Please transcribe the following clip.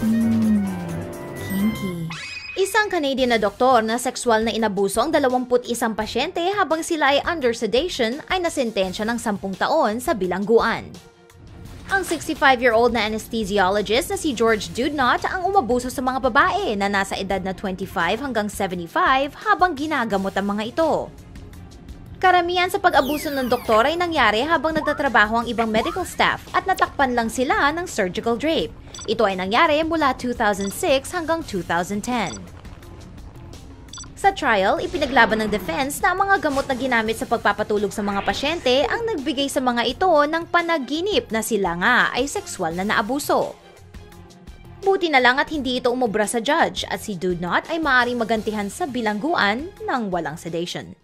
Kinky. Isang Canadian na doktor na sexual na inabuso ang 21 pasyente habang sila ay under sedation ay nasentensya ng 10 taon sa bilangguan. Ang 65-year-old na anesthesiologist na si George Dudnot ang umabuso sa mga babae na nasa edad na 25 hanggang 75 habang ginagamot ang mga ito. Karamihan sa pag-abuso ng doktor ay nangyari habang nagtatrabaho ang ibang medical staff at natakpan lang sila ng surgical drape. Ito ay nangyari mula 2006 hanggang 2010. Sa trial, ipinaglaban ng defense na ang mga gamot na ginamit sa pagpapatulog sa mga pasyente ang nagbigay sa mga ito ng panaginip na sila nga ay sexual na naabuso. Buti na lang at hindi ito umubra sa judge at si Dudnot ay maaaring magantihan sa bilangguan ng walang sedation.